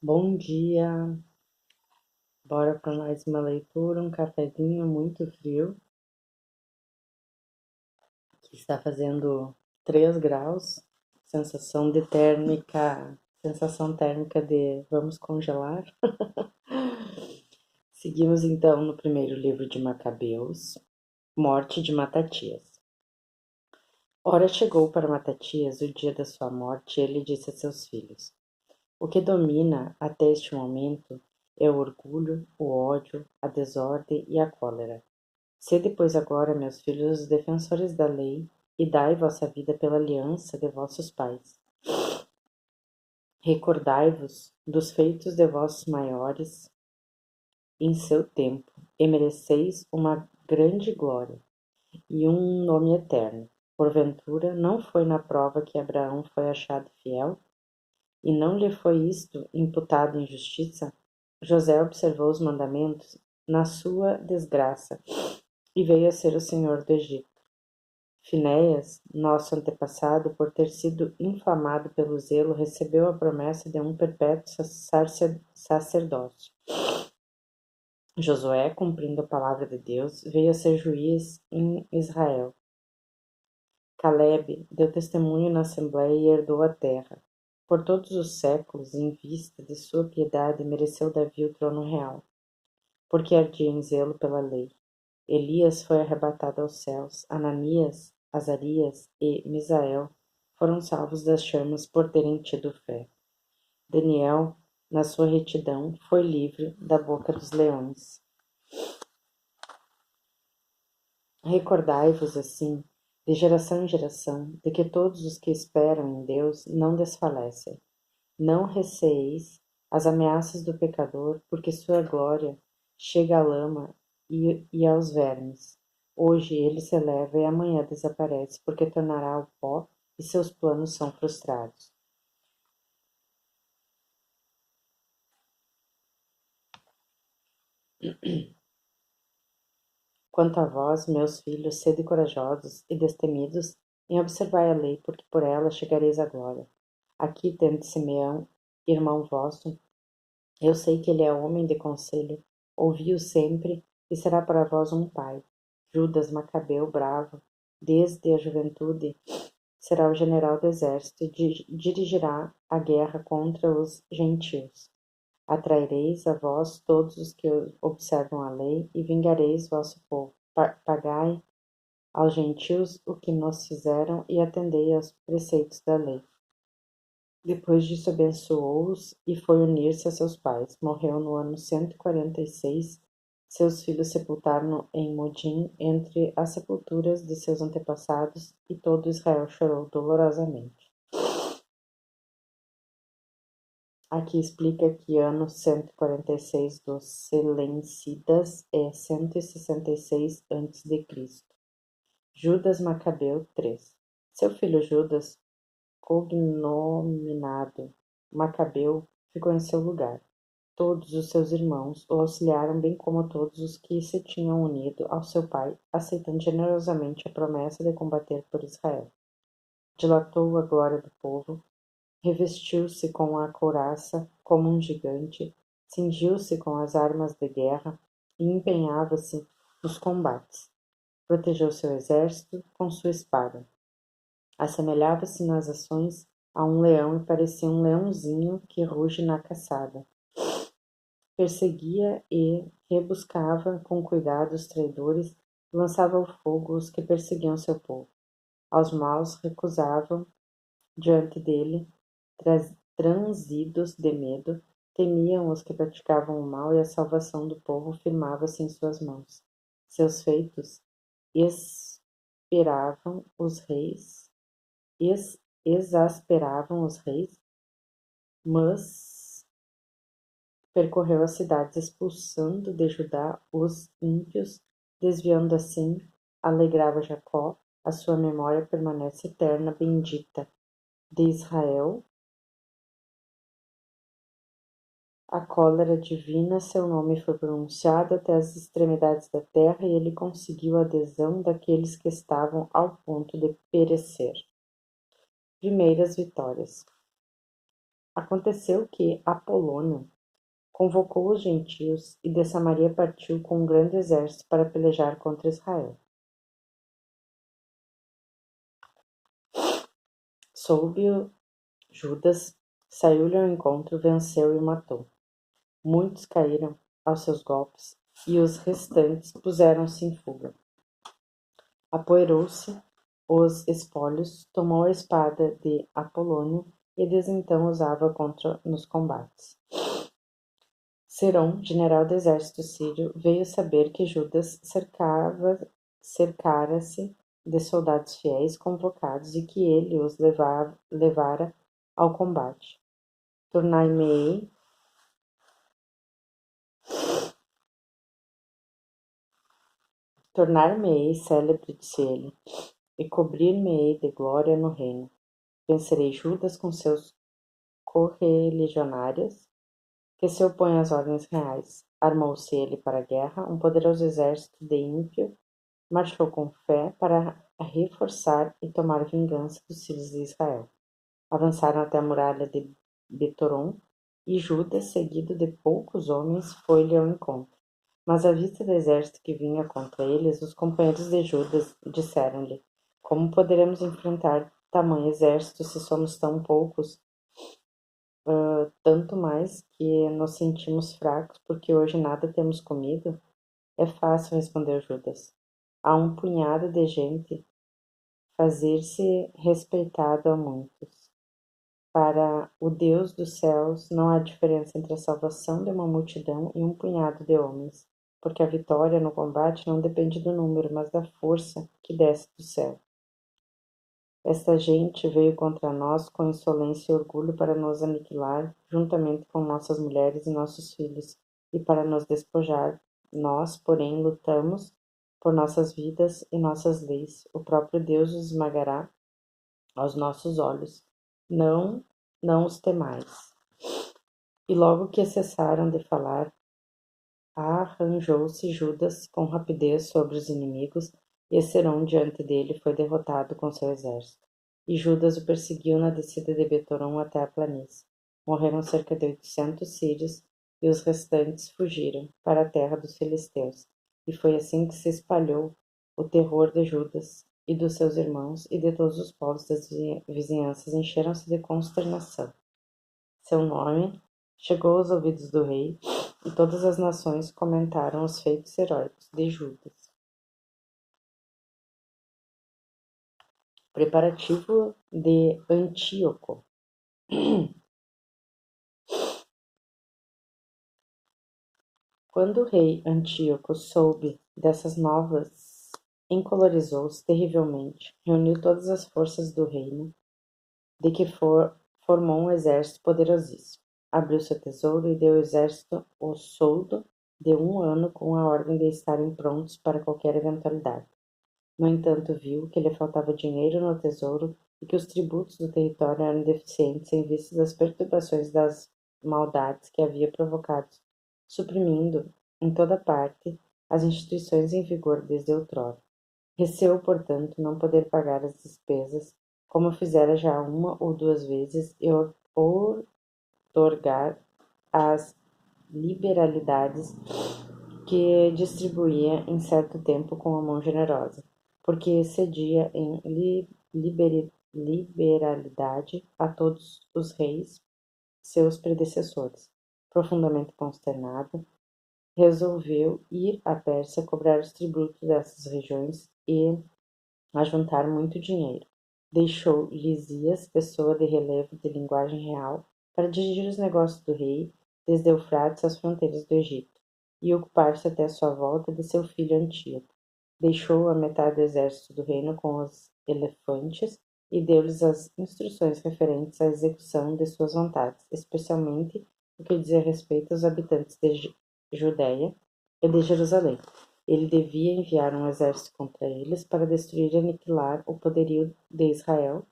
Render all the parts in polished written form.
Bom dia, bora para mais uma leitura, um cafezinho muito frio, que está fazendo 3 graus, sensação térmica de vamos congelar. Seguimos então no primeiro livro de Macabeus, Morte de Matatias. Ora chegou para Matatias o dia da sua morte e ele disse a seus filhos: O que domina até este momento é o orgulho, o ódio, a desordem e a cólera. Sede, pois, agora, meus filhos, os defensores da lei, e dai vossa vida pela aliança de vossos pais. Recordai-vos dos feitos de vossos maiores em seu tempo, e mereceis uma grande glória e um nome eterno. Porventura, não foi na prova que Abraão foi achado fiel, e não lhe foi isto imputado em justiça? José observou os mandamentos na sua desgraça, e veio a ser o senhor do Egito. Finéias, nosso antepassado, por ter sido inflamado pelo zelo, recebeu a promessa de um perpétuo sacerdócio. Josué, cumprindo a palavra de Deus, veio a ser juiz em Israel. Caleb deu testemunho na Assembleia e herdou a terra. Por todos os séculos, em vista de sua piedade, mereceu Davi o trono real, porque ardia em zelo pela lei. Elias foi arrebatado aos céus. Ananias, Azarias e Misael foram salvos das chamas por terem tido fé. Daniel, na sua retidão, foi livre da boca dos leões. Recordai-vos, assim, de geração em geração, de que todos os que esperam em Deus não desfalecem. Não receeis as ameaças do pecador, porque sua glória chega à lama e aos vermes. Hoje ele se eleva e amanhã desaparece, porque tornará ao pó e seus planos são frustrados. Quanto a vós, meus filhos, sede corajosos e destemidos em observar a lei, porque por ela chegareis à glória. Aqui tende Simeão, irmão vosso. Eu sei que ele é homem de conselho, ouvi-o sempre, e será para vós um pai. Judas Macabeu, bravo, desde a juventude, será o general do exército e dirigirá a guerra contra os gentios. Atraireis a vós todos os que observam a lei, e vingareis vosso povo. Pagai aos gentios o que nos fizeram, e atendei aos preceitos da lei. Depois disso abençoou-os e foi unir-se a seus pais. Morreu no ano 146. Seus filhos sepultaram-no em Modim, entre as sepulturas de seus antepassados, e todo Israel chorou dolorosamente. Aqui explica que ano 146 dos Seleucidas é 166 a.C. Judas Macabeu 3. Seu filho Judas, cognominado Macabeu, ficou em seu lugar. Todos os seus irmãos o auxiliaram, bem como todos os que se tinham unido ao seu pai, aceitando generosamente a promessa de combater por Israel. Dilatou a glória do povo, revestiu-se com a couraça como um gigante, cingiu-se com as armas de guerra e empenhava-se nos combates. Protegeu seu exército com sua espada. Assemelhava-se nas ações a um leão e parecia um leãozinho que ruge na caçada. Perseguia e rebuscava com cuidado os traidores e lançava ao fogo os que perseguiam seu povo. Aos maus recusavam diante dele, transidos de medo, temiam os que praticavam o mal, e a salvação do povo firmava-se em suas mãos. Seus feitos esperavam os reis, exasperavam os reis, mas percorreu as cidades expulsando de Judá os ímpios, desviando assim, alegrava Jacó, a sua memória permanece eterna, bendita. De Israel, a cólera divina, seu nome foi pronunciado até as extremidades da terra, e ele conseguiu a adesão daqueles que estavam ao ponto de perecer. Primeiras vitórias. Aconteceu que Apolônio convocou os gentios e de Samaria partiu com um grande exército para pelejar contra Israel. Soube-o Judas, saiu-lhe ao encontro, venceu e o matou. Muitos caíram aos seus golpes e os restantes puseram-se em fuga. Apoderou-se os espólios, tomou a espada de Apolônio e desde então usava contra nos combates. Serão, general do exército sírio, veio saber que Judas cercara-se de soldados fiéis convocados e que ele os levara ao combate. Tornar-me-ei célebre, disse ele, e cobrir-me-ei de glória no reino. Vencerei Judas com seus correligionários, que se opõem às ordens reais. Armou-se ele para a guerra, um poderoso exército de ímpio marchou com fé para reforçar e tomar vingança dos filhos de Israel. Avançaram até a muralha de Betoron, e Judas, seguido de poucos homens, foi-lhe ao encontro. Mas à vista do exército que vinha contra eles, os companheiros de Judas disseram-lhe: Como poderemos enfrentar tamanho exército se somos tão poucos? Tanto mais que nos sentimos fracos, porque hoje nada temos comido? É fácil, respondeu Judas. Há um punhado de gente fazer-se respeitado a muitos. Para o Deus dos céus não há diferença entre a salvação de uma multidão e um punhado de homens, porque a vitória no combate não depende do número, mas da força que desce do céu. Esta gente veio contra nós com insolência e orgulho para nos aniquilar, juntamente com nossas mulheres e nossos filhos, e para nos despojar. Nós, porém, lutamos por nossas vidas e nossas leis. O próprio Deus os esmagará aos nossos olhos. Não, não os temais. E logo que cessaram de falar, arranjou-se Judas com rapidez sobre os inimigos, e Esserão diante dele foi derrotado com seu exército. E Judas o perseguiu na descida de Betoron até a planície. Morreram cerca de 800 sírios, e os restantes fugiram para a terra dos filisteus. E foi assim que se espalhou o terror de Judas e dos seus irmãos, e de todos os povos das vizinhanças encheram-se de consternação. Seu nome chegou aos ouvidos do rei, e todas as nações comentaram os feitos heróicos de Judas. Preparativo de Antíoco. Quando o rei Antíoco soube dessas novas, encolorizou-se terrivelmente, reuniu todas as forças do reino, de que formou um exército poderosíssimo. Abriu seu tesouro e deu ao exército o soldo de 1 ano com a ordem de estarem prontos para qualquer eventualidade. No entanto, viu que lhe faltava dinheiro no tesouro e que os tributos do território eram deficientes em vista das perturbações das maldades que havia provocado, suprimindo, em toda parte, as instituições em vigor desde outrora. Receou, portanto, não poder pagar as despesas, como fizera já 1 ou 2 vezes, e outorgar as liberalidades que distribuía em certo tempo com a mão generosa, porque excedia em liberalidade a todos os reis, seus predecessores. Profundamente consternado, resolveu ir à Pérsia cobrar os tributos dessas regiões e ajuntar muito dinheiro. Deixou Lisias, pessoa de relevo de linguagem real, para dirigir os negócios do rei, desde Eufrates às fronteiras do Egito, e ocupar-se até sua volta de seu filho Antíoco. Deixou a metade do exército do reino com os elefantes e deu-lhes as instruções referentes à execução de suas vontades, especialmente o que dizia respeito aos habitantes de Judéia e de Jerusalém. Ele devia enviar um exército contra eles para destruir e aniquilar o poderio de Israel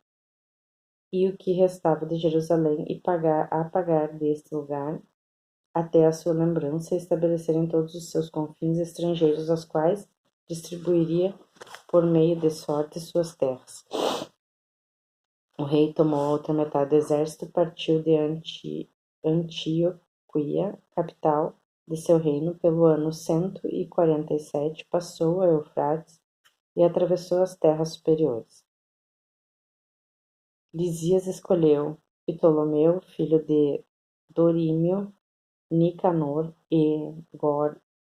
e o que restava de Jerusalém e apagar deste lugar até a sua lembrança e estabelecer em todos os seus confins estrangeiros aos quais distribuiria por meio de sorte suas terras. O rei tomou a outra metade do exército, partiu de Antioquia, capital de seu reino, pelo ano 147, passou o Eufrates e atravessou as terras superiores. Lisias escolheu Ptolomeu, filho de Dorímio, Nicanor e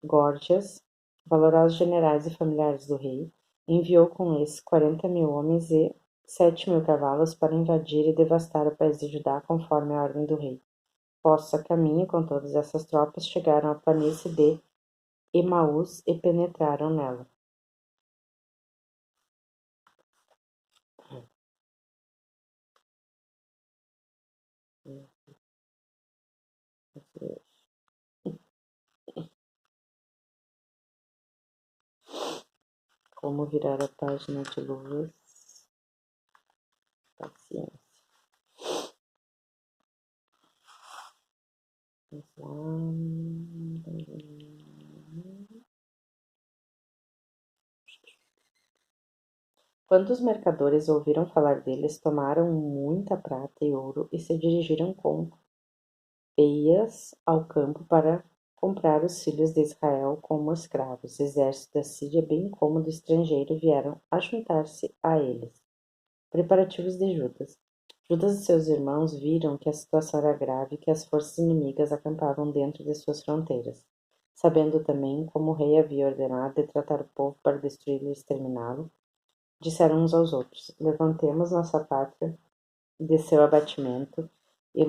Gorgias, valorosos generais e familiares do rei, enviou com esses 40.000 homens e 7.000 cavalos para invadir e devastar o país de Judá conforme a ordem do rei. Postos a caminho com todas essas tropas, chegaram à planície de Emaús e penetraram nela. Como virar a página de luvas? Paciência. Quando os mercadores ouviram falar deles, tomaram muita prata e ouro e se dirigiram com peias ao campo para comprar os filhos de Israel como escravos. O exército da Síria, bem como do estrangeiro, vieram a juntar-se a eles. Preparativos de Judas. Judas e seus irmãos viram que a situação era grave e que as forças inimigas acampavam dentro de suas fronteiras. Sabendo também como o rei havia ordenado de tratar o povo para destruí-lo e exterminá-lo, disseram uns aos outros: Levantemos nossa pátria de seu abatimento e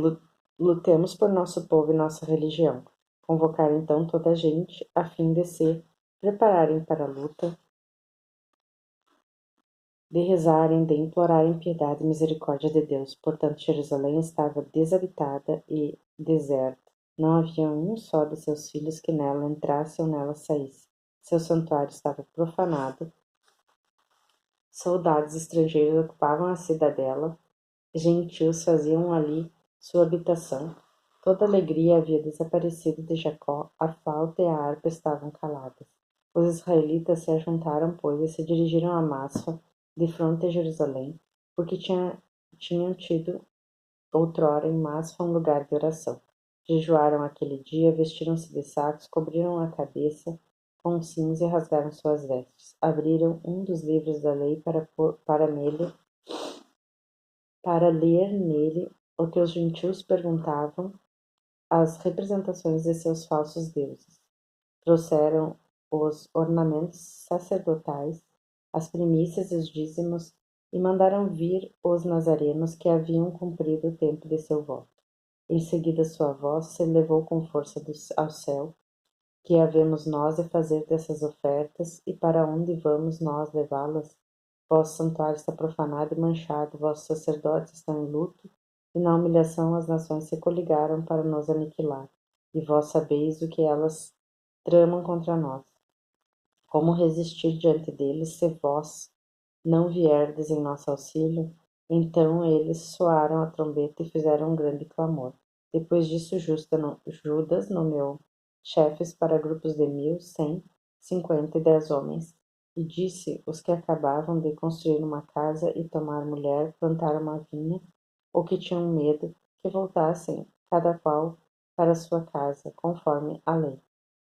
lutemos por nosso povo e nossa religião. Convocaram então toda a gente a fim de se prepararem para a luta, de rezarem, de implorarem piedade e misericórdia de Deus. Portanto, Jerusalém estava desabitada e deserta. Não havia um só de seus filhos que nela entrasse ou nela saísse. Seu santuário estava profanado. Soldados estrangeiros ocupavam a cidadela. Gentios faziam ali sua habitação. Toda alegria havia desaparecido de Jacó. A flauta e a harpa estavam caladas. Os israelitas se ajuntaram, pois, e se dirigiram a Masfa, de fronte a Jerusalém, porque tinham tido outrora em Masfa um lugar de oração. Jejuaram aquele dia, vestiram-se de sacos, cobriram a cabeça com cinza e rasgaram suas vestes. Abriram um dos livros da lei para ler nele o que os gentios perguntavam, as representações de seus falsos deuses. Trouxeram os ornamentos sacerdotais, as primícias e os dízimos, e mandaram vir os nazarenos que haviam cumprido o tempo de seu voto. Em seguida sua voz se elevou com força ao céu: Que havemos nós de fazer dessas ofertas, e para onde vamos nós levá-las? Vosso santuário está profanado e manchado, vossos sacerdotes estão em luto, e na humilhação as nações se coligaram para nos aniquilar. E vós sabeis o que elas tramam contra nós. Como resistir diante deles, se vós não vierdes em nosso auxílio? Então eles soaram a trombeta e fizeram um grande clamor. Depois disso, Judas nomeou chefes para grupos de 1.000, 100, 50 e 10 homens, e disse os que acabavam de construir uma casa e tomar mulher, plantar uma vinha, ou que tinham medo, que voltassem, cada qual para sua casa, conforme a lei.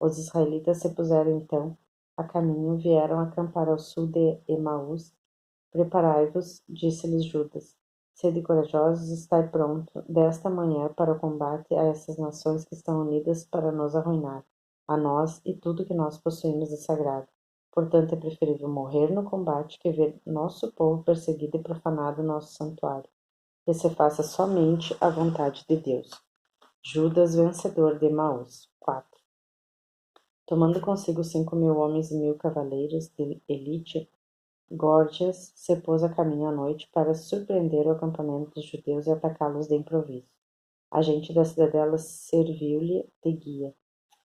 Os israelitas se puseram então a caminho, vieram acampar ao sul de Emaús. Preparai-vos, disse-lhes Judas. Sede corajosos, estai pronto desta manhã para o combate a essas nações que estão unidas para nos arruinar, a nós e tudo que nós possuímos de sagrado. Portanto, é preferível morrer no combate que ver nosso povo perseguido e profanado nosso santuário. Que se faça somente a vontade de Deus. Judas, vencedor de Emaús. 4. Tomando consigo 5.000 homens e 1.000 cavaleiros de elite, Gorgias se pôs a caminho à noite para surpreender o acampamento dos judeus e atacá-los de improviso. A gente da cidadela serviu-lhe de guia,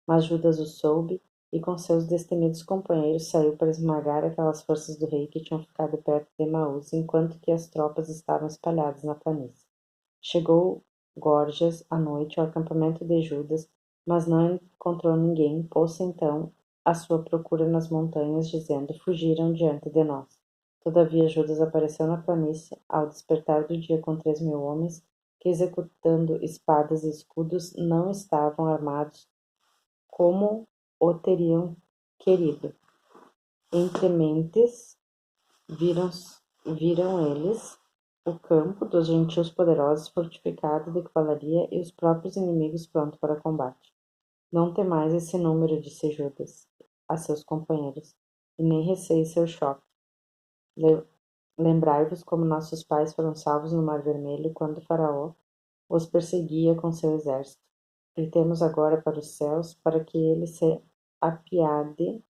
mas Judas o soube e com seus destemidos companheiros saiu para esmagar aquelas forças do rei que tinham ficado perto de Emaús, enquanto que as tropas estavam espalhadas na planície. Chegou Gorgias à noite ao acampamento de Judas, mas não encontrou ninguém. Pôs-se então à sua procura nas montanhas, dizendo: Fugiram diante de nós. Todavia Judas apareceu na planície, ao despertar do dia com 3.000 homens, que executando espadas e escudos não estavam armados como o teriam querido. Entre mentes viram eles o campo dos gentios poderosos fortificado de cavalaria e os próprios inimigos prontos para combate. Não temais esse número, disse Judas a seus companheiros, e nem receie seu choque. Lembrai-vos como nossos pais foram salvos no Mar Vermelho quando Faraó os perseguia com seu exército. Gritemos agora para os céus, para que ele se apiade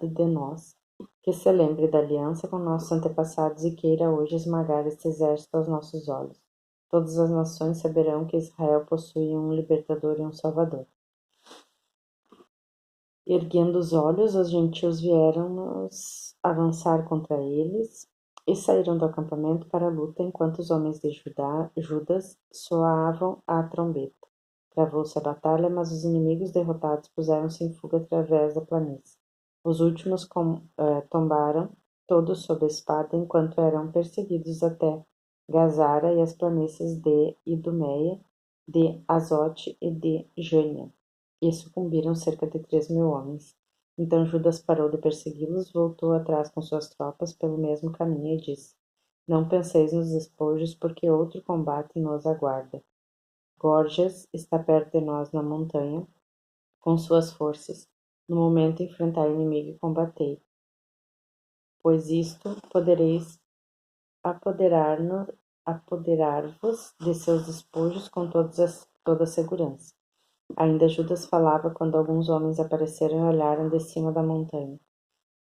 de nós, que se lembre da aliança com nossos antepassados e queira hoje esmagar este exército aos nossos olhos. Todas as nações saberão que Israel possui um libertador e um salvador. Erguendo os olhos, os gentios vieram-nos avançar contra eles e saíram do acampamento para a luta, enquanto os homens de Judas soavam a trombeta. Travou-se a batalha, mas os inimigos derrotados puseram-se em fuga através da planície. Os últimos tombaram todos sob a espada, enquanto eram perseguidos até Gazara e as planícies de Idumeia, de Azote e de Jânia, e sucumbiram cerca de 3.000 homens. Então Judas parou de persegui-los, voltou atrás com suas tropas pelo mesmo caminho e disse: Não penseis nos despojos, porque outro combate nos aguarda. Gorgias está perto de nós na montanha, com suas forças. No momento enfrentai o inimigo e combatei, pois isto podereis apoderar-vos de seus despojos com toda a segurança. Ainda Judas falava quando alguns homens apareceram e olharam de cima da montanha.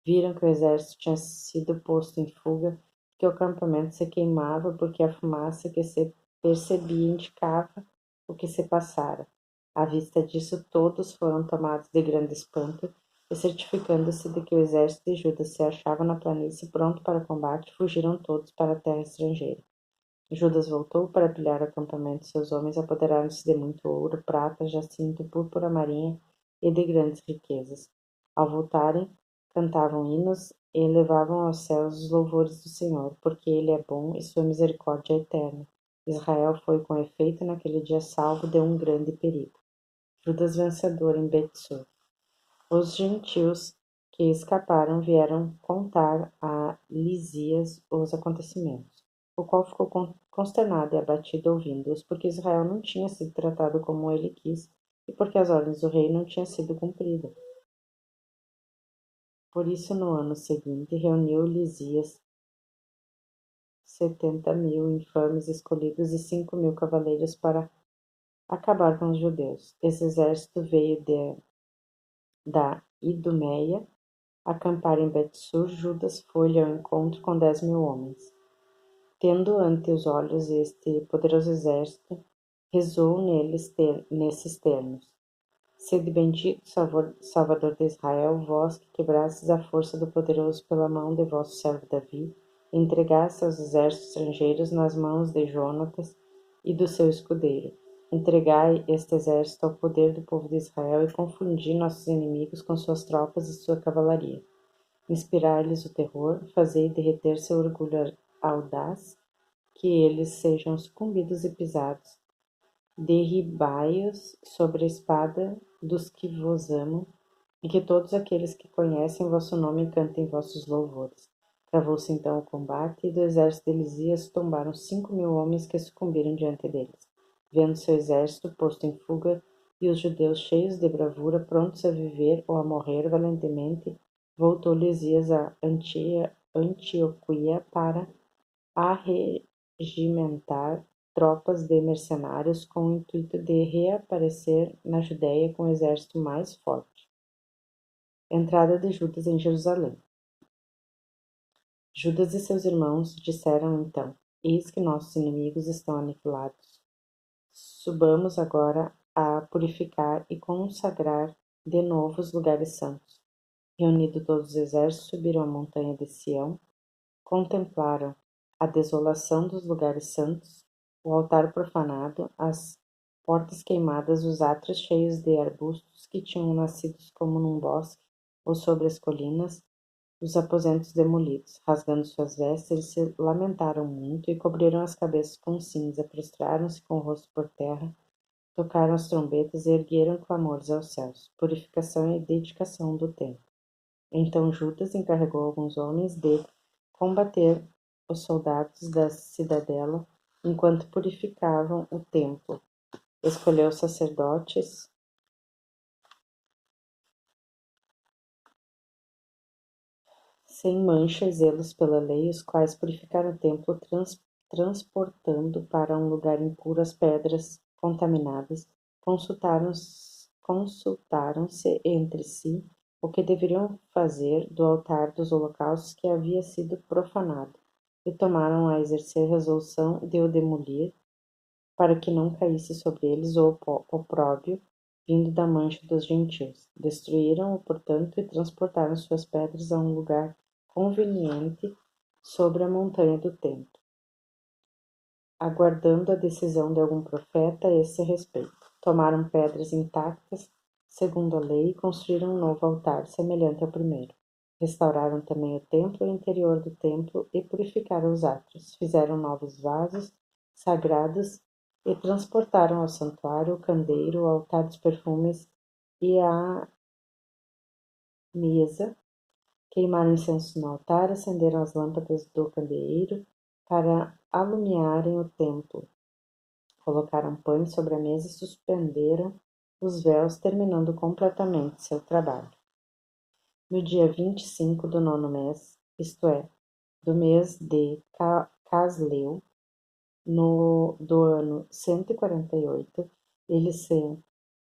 Viram que o exército tinha sido posto em fuga, que o acampamento se queimava porque a fumaça que se percebia indicava o que se passara. À vista disso, todos foram tomados de grande espanto e, certificando-se de que o exército de Judas se achava na planície pronto para combate, fugiram todos para a terra estrangeira. Judas voltou para pilhar o acampamento. Seus homens apoderaram-se de muito ouro, prata, jacinto, púrpura marinha e de grandes riquezas. Ao voltarem, cantavam hinos e elevavam aos céus os louvores do Senhor, porque Ele é bom e sua misericórdia é eterna. Israel foi, com efeito, naquele dia salvo de um grande perigo. Judas vencedor em Betsur. Os gentios que escaparam vieram contar a Lisias os acontecimentos, o qual ficou consternado e abatido ouvindo-os, porque Israel não tinha sido tratado como ele quis e porque as ordens do rei não tinham sido cumpridas. Por isso, no ano seguinte, reuniu Lisias 70.000 infames escolhidos e 5.000 cavaleiros para acabar com os judeus. Esse exército veio da Idumeia acampar em Betsur. Judas foi-lhe ao encontro com 10.000 homens. Tendo ante os olhos este poderoso exército, rezou nesses termos: Sede bendito, Salvador de Israel, vós que quebrastes a força do poderoso pela mão de vosso servo Davi, e entregaste aos exércitos estrangeiros nas mãos de Jonatas e do seu escudeiro. Entregai este exército ao poder do povo de Israel e confundi nossos inimigos com suas tropas e sua cavalaria. Inspirai-lhes o terror, fazei derreter seu orgulho audaz, que eles sejam sucumbidos e pisados. Derribai-os sobre a espada dos que vos amam, e que todos aqueles que conhecem vosso nome cantem vossos louvores. Travou-se então o combate, e do exército de Lisias tombaram 5.000 homens que sucumbiram diante deles. Vendo seu exército posto em fuga, e os judeus cheios de bravura, prontos a viver ou a morrer valentemente, voltou Lisias a Antioquia para arregimentar tropas de mercenários com o intuito de reaparecer na Judéia com um exército mais forte. Entrada de Judas em Jerusalém. Judas e seus irmãos disseram então: Eis que nossos inimigos estão aniquilados. Subamos agora a purificar e consagrar de novo os lugares santos. Reunido todos os exércitos, subiram a montanha de Sião, contemplaram a desolação dos lugares santos, o altar profanado, as portas queimadas, os átrios cheios de arbustos que tinham nascido como num bosque ou sobre as colinas, os aposentos demolidos. Rasgando suas vestes, eles se lamentaram muito e cobriram as cabeças com cinza, prostraram-se com o rosto por terra, tocaram as trombetas e ergueram clamores aos céus, purificação e dedicação do templo. Então Judas encarregou alguns homens de combater os soldados da cidadela enquanto purificavam o templo. Escolheu sacerdotes sem mancha e zelos pela lei, os quais purificaram o templo, transportando para um lugar impuro as pedras contaminadas. Consultaram-se entre si o que deveriam fazer do altar dos holocaustos que havia sido profanado, e tomaram a exercer a resolução de o demolir, para que não caísse sobre eles o opróbrio vindo da mancha dos gentios. Destruíram-o, portanto, e transportaram suas pedras a um lugar conveniente sobre a montanha do templo, aguardando a decisão de algum profeta a esse respeito. Tomaram pedras intactas, segundo a lei, e construíram um novo altar, semelhante ao primeiro. Restauraram também o templo e o interior do templo e purificaram os átrios. Fizeram novos vasos sagrados e transportaram ao santuário o candeeiro, o altar dos perfumes e a mesa. Queimaram incenso no altar, acenderam as lâmpadas do candeeiro para alumiarem o templo. Colocaram pães sobre a mesa e suspenderam os véus, terminando completamente seu trabalho. No dia 25 do nono mês, isto é, do mês de Casleu, do ano 148, eles se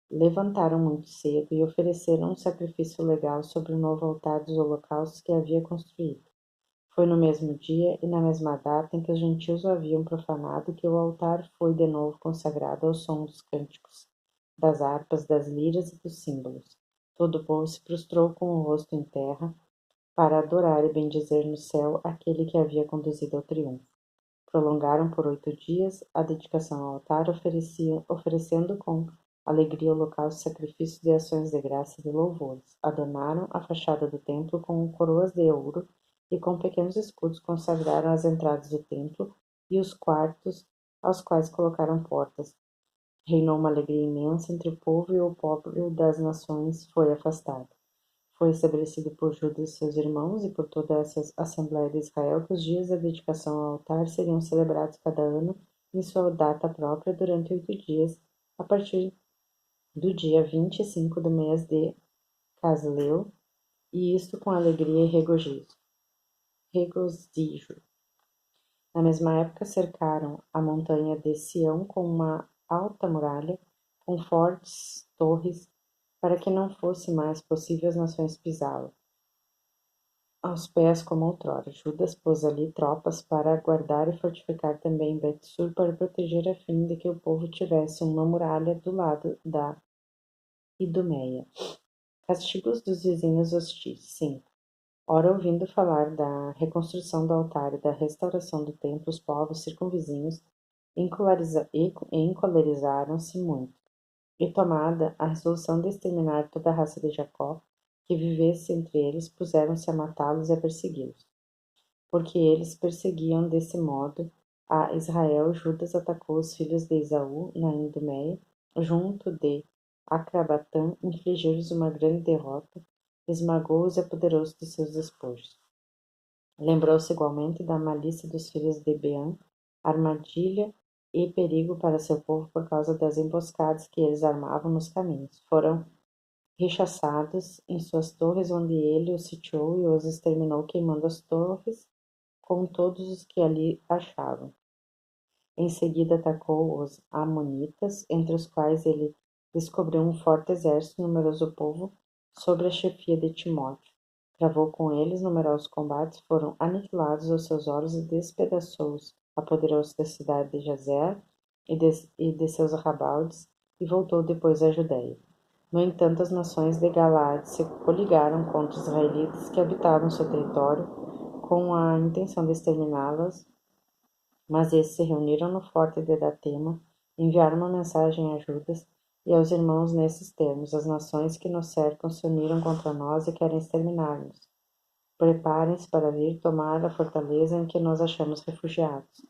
levantaram muito cedo e ofereceram um sacrifício legal sobre o novo altar dos holocaustos que havia construído. Foi no mesmo dia e na mesma data em que os gentios o haviam profanado que o altar foi de novo consagrado ao som dos cânticos, das harpas, das liras e dos símbolos. Todo o povo se prostrou com o rosto em terra para adorar e bendizer no céu aquele que havia conduzido ao triunfo. Prolongaram por 8 dias a dedicação ao altar, oferecendo com alegria holocaustos, sacrifícios de ações de graça e de louvores. Adornaram a fachada do templo com coroas de ouro e com pequenos escudos consagraram as entradas do templo e os quartos aos quais colocaram portas. Reinou uma alegria imensa entre o povo, e o pobre das nações foi afastado. Foi estabelecido por Judas e seus irmãos e por toda essa Assembleia de Israel que os dias da dedicação ao altar seriam celebrados cada ano em sua data própria durante 8 dias, a partir do dia 25 do mês de Casleu, e isto com alegria e regozijo. Na mesma época cercaram a montanha de Sião com uma alta muralha, com fortes torres, para que não fosse mais possível as nações pisá-la aos pés como outrora. Judas pôs ali tropas para guardar e fortificar também Bet-sur para proteger a fim de que o povo tivesse uma muralha do lado da Idumeia. Castigos dos vizinhos hostis. 5. Ora, ouvindo falar da reconstrução do altar e da restauração do templo, os povos circunvizinhos encolerizaram-se muito. E tomada a resolução de exterminar toda a raça de Jacó, que vivesse entre eles, puseram-se a matá-los e a persegui-los. Porque eles perseguiam desse modo a Israel, Judas atacou os filhos de Esaú na Idumeia, junto de Acrabatã, infligiu-lhes uma grande derrota, esmagou-os e apoderou-se de seus despojos. Lembrou-se igualmente da malícia dos filhos de Beã, armadilha e perigo para seu povo por causa das emboscadas que eles armavam nos caminhos. Foram rechaçados em suas torres, onde ele os sitiou e os exterminou, queimando as torres com todos os que ali achavam. Em seguida atacou os amonitas, entre os quais ele descobriu um forte exército e numeroso povo sob a chefia de Timóteo. Travou com eles numerosos combates, foram aniquilados aos seus olhos e despedaçou-os. Apoderou-se da cidade de Jazer e de seus arrabaldes e voltou depois à Judéia. No entanto, as nações de Galaade se coligaram contra os israelitas que habitavam seu território com a intenção de exterminá-las, mas esses se reuniram no forte de Datema, enviaram uma mensagem a Judas e aos irmãos nesses termos: as nações que nos cercam se uniram contra nós e querem exterminar-nos. Preparem-se para vir tomar a fortaleza em que nos achamos refugiados.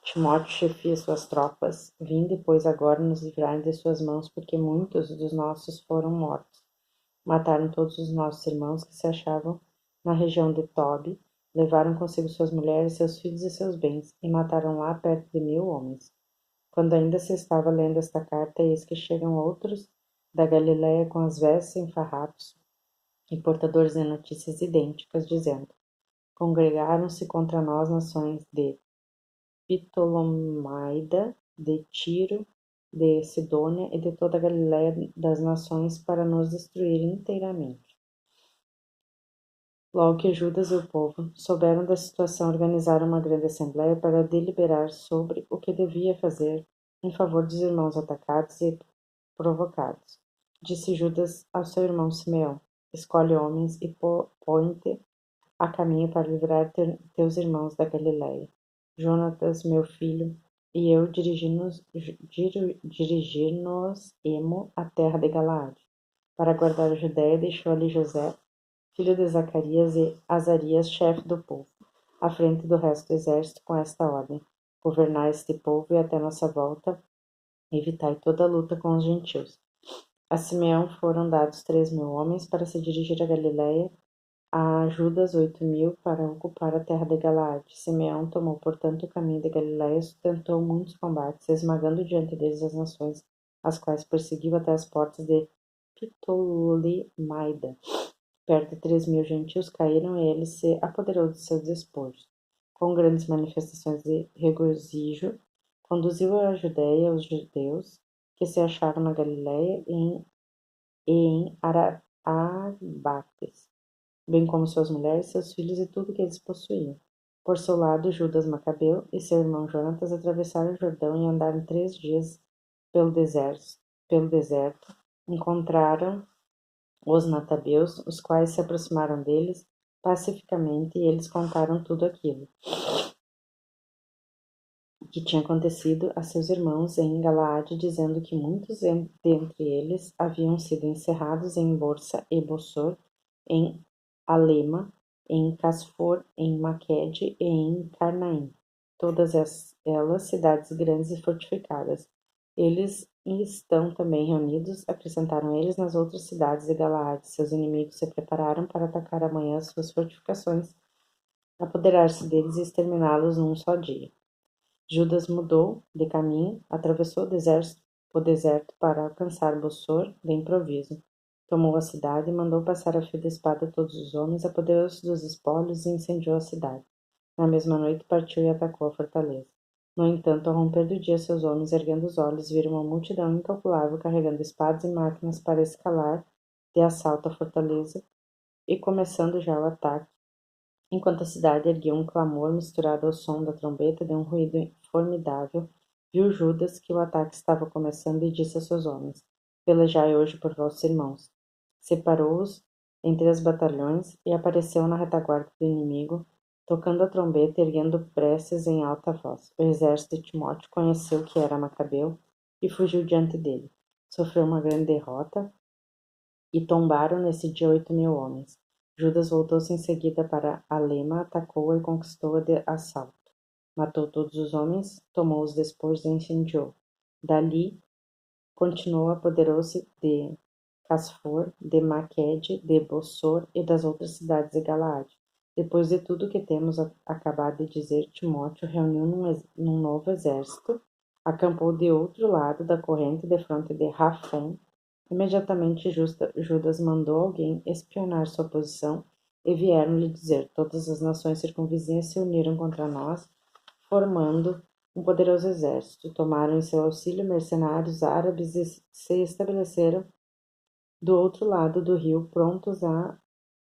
Timóteo chefia suas tropas. Vinde, pois, agora nos livrarem de suas mãos, porque muitos dos nossos foram mortos. Mataram todos os nossos irmãos que se achavam na região de Tobi, levaram consigo suas mulheres, seus filhos e seus bens, e mataram lá perto de 1000 homens. Quando ainda se estava lendo esta carta, eis que chegam outros da Galiléia com as vestes em farrapos e portadores de notícias idênticas, dizendo: Congregaram-se contra nós nações de Ptolomaida, de Tiro, de Sidônia e de toda a Galiléia das nações para nos destruir inteiramente. Logo que Judas e o povo souberam da situação, organizaram uma grande assembleia para deliberar sobre o que devia fazer em favor dos irmãos atacados e provocados. Disse Judas ao seu irmão Simeão: Escolhe homens e põe-te a caminho para livrar teus irmãos da Galiléia. Jonatas, meu filho, e eu dirigir-nos-emo à terra de Galaade. Para guardar a Judéia, deixou ali José, filho de Zacarias, e Azarias, chefe do povo, à frente do resto do exército, com esta ordem: Governai este povo e até nossa volta, evitai toda luta com os gentios. A Simeão foram dados 3000 homens para se dirigir a Galiléia, a Judas 8000 para ocupar a terra de Galaade. Simeão tomou, portanto, o caminho de Galiléia e sustentou muitos combates, esmagando diante deles as nações, as quais perseguiu até as portas de Ptolemaida. Perto de 3000 gentios caíram e ele se apoderou de seus despojos. Com grandes manifestações de regozijo, conduziu à Judéia os judeus que se acharam na Galiléia e em Arabates, bem como suas mulheres, seus filhos e tudo que eles possuíam. Por seu lado, Judas Macabeu e seu irmão Jonatas atravessaram o Jordão e andaram 3 dias pelo deserto. Encontraram os natabeus, os quais se aproximaram deles pacificamente, e eles contaram tudo aquilo que tinha acontecido a seus irmãos em Galaade, dizendo que muitos dentre eles haviam sido encerrados em Borsa e Bossor, em Alema, em Casfor, em Maquede e em Carnaim, todas elas cidades grandes e fortificadas. Eles estão também reunidos, acrescentaram eles, nas outras cidades de Galaade. Seus inimigos se prepararam para atacar amanhã suas fortificações, apoderar-se deles e exterminá-los num só dia. Judas mudou de caminho, atravessou o deserto para alcançar Bossor de improviso. Tomou a cidade e mandou passar a fio da espada todos os homens, apoderou-se dos espólios e incendiou a cidade. Na mesma noite partiu e atacou a fortaleza. No entanto, ao romper do dia, seus homens, erguendo os olhos, viram uma multidão incalculável carregando espadas e máquinas para escalar de assalto a fortaleza e começando já o ataque, enquanto a cidade erguia um clamor misturado ao som da trombeta de um ruído formidável. Viu Judas que o ataque estava começando e disse a seus homens: Pelejai hoje por vossos irmãos. Separou-os em 3 batalhões e apareceu na retaguarda do inimigo, tocando a trombeta e erguendo preces em alta voz. O exército de Timóteo conheceu que era Macabeu e fugiu diante dele. Sofreu uma grande derrota e tombaram nesse dia 8000 homens. Judas voltou-se em seguida para Alema, atacou-a e conquistou-a de assalto. Matou todos os homens, tomou os despojos e incendiou. Dali, continuou, apoderou-se de Casfor, de Maquede, de Bossor e das outras cidades de Galaade. Depois de tudo que temos acabado de dizer, Timóteo reuniu num novo exército, acampou de outro lado da corrente defronte de Rafon. Imediatamente Judas mandou alguém espionar sua posição e vieram lhe dizer: Todas as nações circunvizinhas se uniram contra nós, formando um poderoso exército. Tomaram em seu auxílio mercenários árabes e se estabeleceram do outro lado do rio, prontos a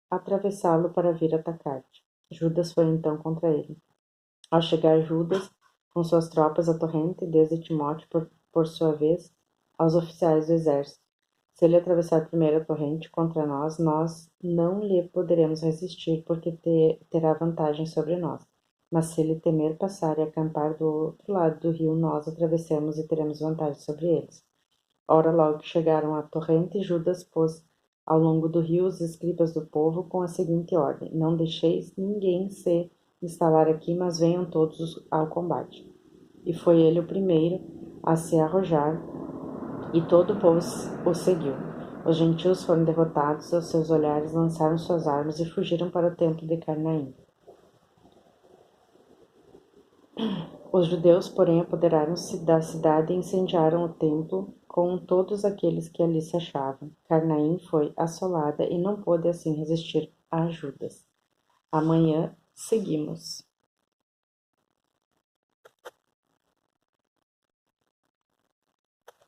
atravessá-lo para vir atacar-te. Judas foi então contra ele. Ao chegar Judas, com suas tropas à torrente, desde Timóteo, por sua vez, aos oficiais do exército: Se ele atravessar primeiro a torrente contra nós, nós não lhe poderemos resistir, porque terá vantagem sobre nós. Mas se ele temer passar e acampar do outro lado do rio, nós atravessemos e teremos vantagem sobre eles. Ora, logo que chegaram à torrente, Judas pôs ao longo do rio os escribas do povo com a seguinte ordem: não deixeis ninguém se instalar aqui, mas venham todos ao combate. E foi ele o primeiro a se arrojar, e todo o povo o seguiu. Os gentios foram derrotados, aos seus olhares lançaram suas armas e fugiram para o templo de Carnaim. Os judeus, porém, apoderaram-se da cidade e incendiaram o templo com todos aqueles que ali se achavam. Carnaim foi assolada e não pôde assim resistir a Judas. Amanhã seguimos.